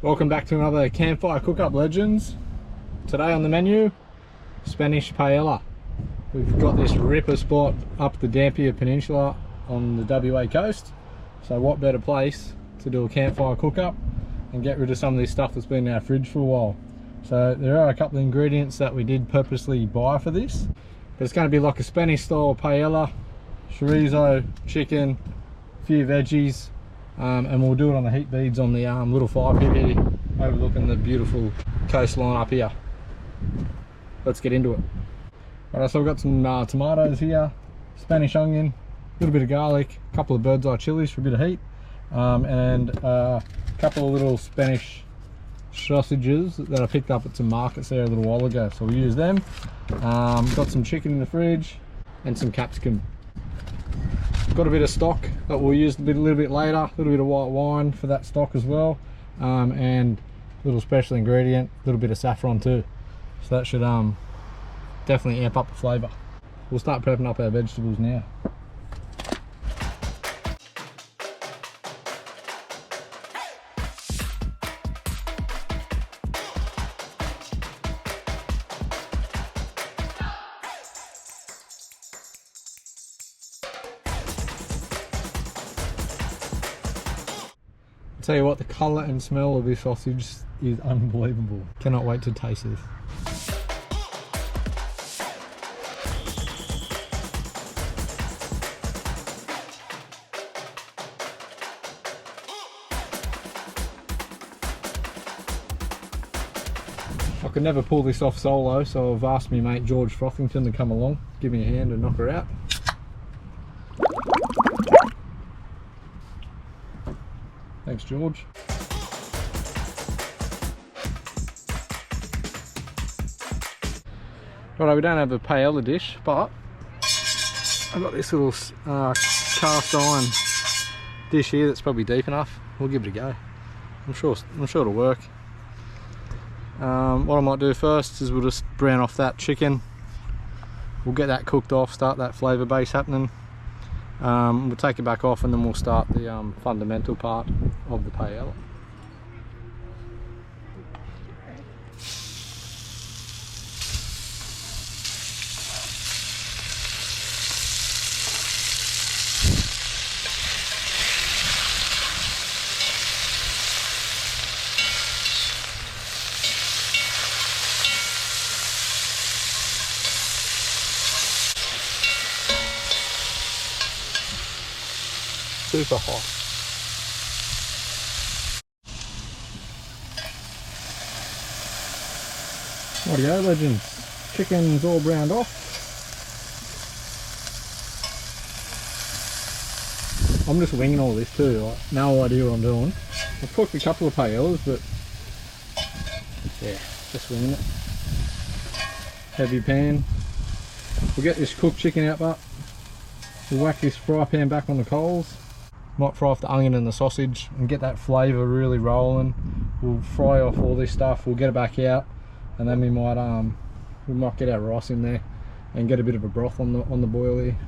Welcome back to another Campfire Cook-Up Legends. Today on the menu, Spanish Paella. We've got this ripper spot up the Dampier Peninsula on the WA coast. So what better place to do a campfire cook-up and get rid of some of this stuff that's been in our fridge for a while. So there are a couple of ingredients that we did purposely buy for this. But it's going to be like a Spanish style paella, chorizo, chicken, a few veggies. And we'll do it on the heat beads on the little fire pit here, overlooking the beautiful coastline up here. Let's get into it. Alright, so we've got some tomatoes here, Spanish onion, a little bit of garlic, a couple of birdseye chillies for a bit of heat, and a couple of little Spanish sausages that I picked up at some markets there a little while ago, so we'll use them. Got some chicken in the fridge and some capsicum. Got a bit of stock that we'll use a little bit later, a little bit of white wine for that stock as well, and a little special ingredient, a little bit of saffron too. So that should definitely amp up the flavour. We'll start prepping up our vegetables now. Tell you what, the colour and smell of this sausage is unbelievable. Cannot wait to taste this. I could never pull this off solo, so I've asked my mate George Frothington to come along, give me a hand and knock her out. Thanks, George. Right, we don't have a paella dish, but I've got this little cast iron dish here that's probably deep enough. We'll give it a go. I'm sure it'll work. What I might do first is we'll just brown off that chicken. We'll get that cooked off, start that flavour base happening. We'll take it back off and then we'll start the fundamental part of the paella. Super hot. Rightio, legends. Chicken's all browned off. I'm just winging all this too, like, no idea what I'm doing. I've cooked a couple of paellas, but yeah, just winging it. Heavy pan. We'll get this cooked chicken out, but we'll whack this fry pan back on the coals. Might fry off the onion and the sausage and get that flavour really rolling. We'll fry off all this stuff, we'll get it back out, and then we might get our rice in there and get a bit of a broth on the boil here.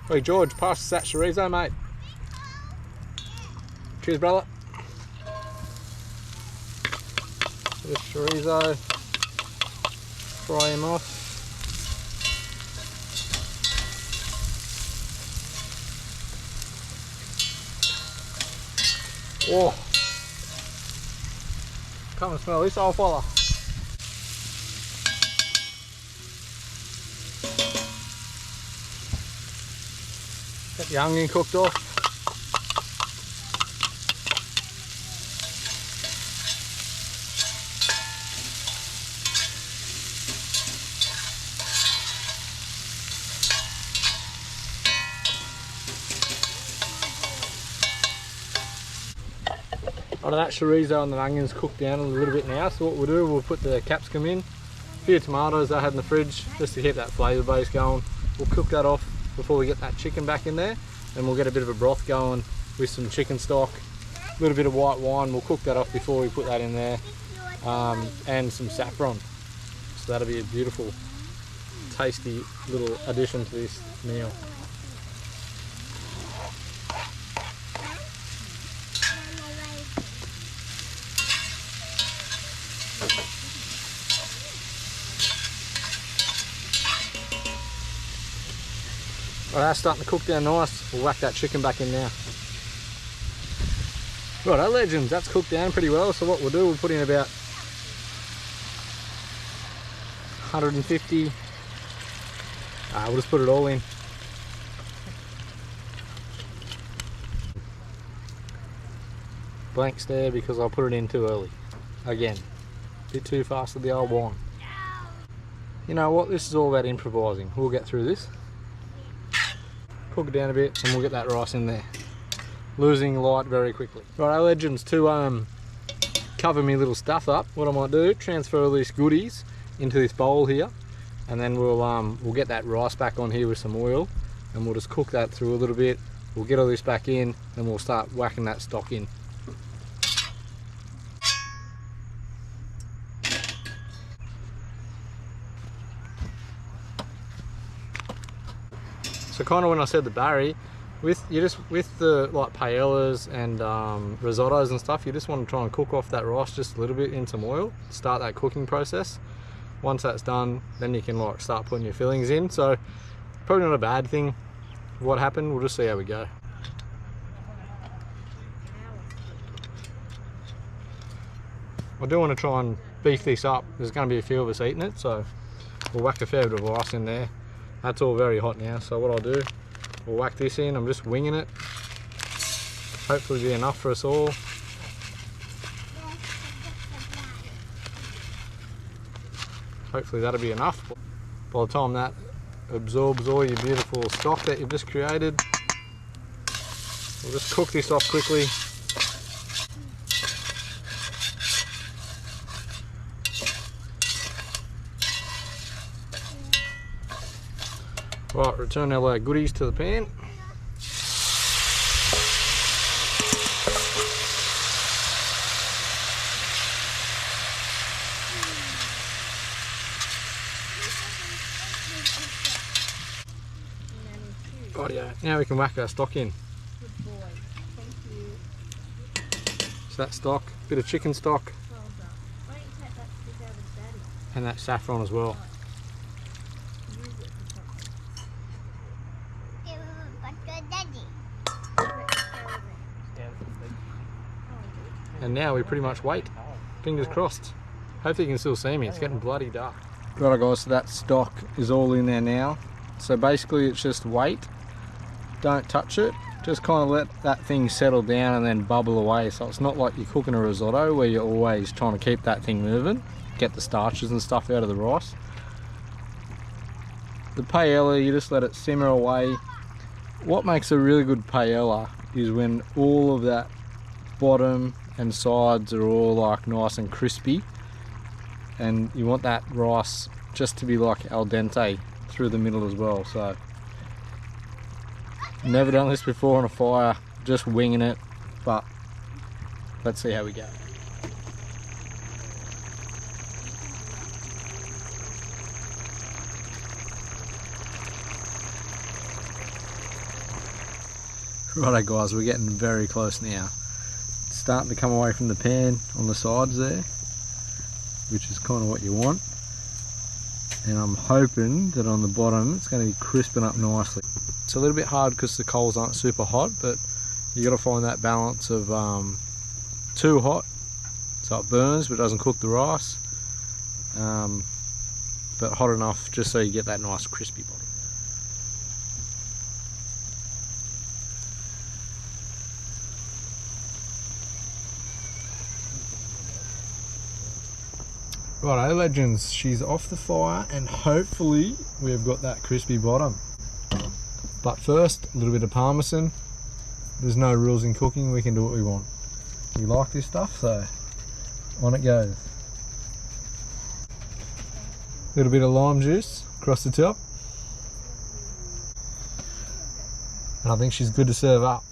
Hey George, pass us that chorizo, mate. Cheers, brother. Bit of chorizo. Fry him off. Oh, come and smell this, old fella. Get the onion cooked off. that chorizo and the onions cooked down a little bit now, so what we'll do, we'll put the capsicum in. A few tomatoes I had in the fridge just to keep that flavour base going. We'll cook that off before we get that chicken back in there, and we'll get a bit of a broth going with some chicken stock, a little bit of white wine. We'll cook that off before we put that in there, and some saffron. So that'll be a beautiful, tasty little addition to this meal. Right, that's starting to cook down nice. We'll whack that chicken back in now. Righto, legends, that's cooked down pretty well. So what we'll do, we'll put in about 150. We'll just put it all in. Blank stare because I put it in too early. Again, a bit too fast with the old wine. You know what, this is all about improvising. We'll get through this. Cook it down a bit and we'll get that rice in there. Losing light very quickly. Right, legends, to cover me little stuff up, what I might do, transfer all these goodies into this bowl here, and then we'll get that rice back on here with some oil, and we'll just cook that through a little bit. We'll get all this back in, and we'll start whacking that stock in. So kind of when I said the Barry, with the like paellas and risottos and stuff, you just want to try and cook off that rice just a little bit in some oil, start that cooking process. Once that's done, then you can like start putting your fillings in. So probably not a bad thing. What happened, we'll just see how we go. I do want to try and beef this up. There's going to be a few of us eating it, so we'll whack a fair bit of rice in there. That's all very hot now, so what I'll do, we'll whack this in. I'm just winging it. Hopefully be enough for us all. Hopefully that'll be enough. By the time that absorbs all your beautiful stock that you've just created, we'll just cook this off quickly. Right, return all our goodies to the pan. Rightio, now we can whack our stock in. Good boy, thank you. So that stock, bit of chicken stock, Well done. Why don't you take that stick out of Daddy? and that saffron as well. Use it for something. And now we pretty much wait. Fingers crossed. Hopefully you can still see me, it's getting bloody dark. Right guys, so that stock is all in there now. So basically it's just wait, don't touch it, just kind of let that thing settle down and then bubble away. So it's not like you're cooking a risotto where you're always trying to keep that thing moving, get the starches and stuff out of the rice. The paella, you just let it simmer away. What makes a really good paella is when all of that bottom and sides are all like nice and crispy, and you want that rice just to be like al dente through the middle as well. So never done this before on a fire, just winging it, but let's see how we go. Righto guys, we're getting very close now. It's starting to come away from the pan on the sides there, which is kind of what you want. And I'm hoping that on the bottom it's going to be crisping up nicely. It's a little bit hard because the coals aren't super hot, but you got to find that balance of too hot so it burns but doesn't cook the rice, but hot enough just so you get that nice crispy bottom. Righto legends, she's off the fire and hopefully we've got that crispy bottom. But first, a little bit of parmesan. There's no rules in cooking, we can do what we want. You like this stuff, so on it goes. A little bit of lime juice across the top. And I think she's good to serve up.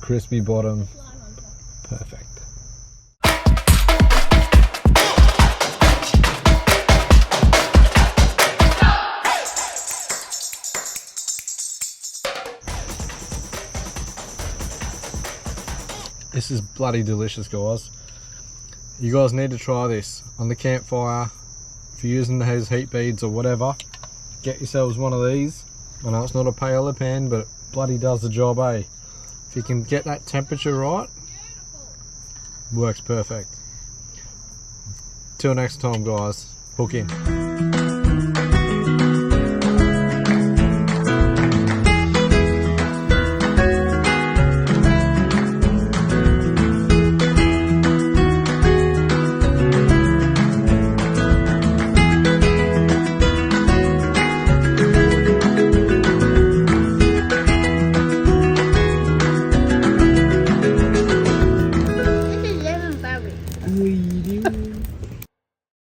Crispy bottom, perfect. This is bloody delicious, guys. You guys need to try this on the campfire. If you're using those heat beads or whatever, get yourselves one of these. I know it's not a paella pan, but it bloody does the job, eh? If you can get that temperature right, works perfect. Till next time, guys, hook in.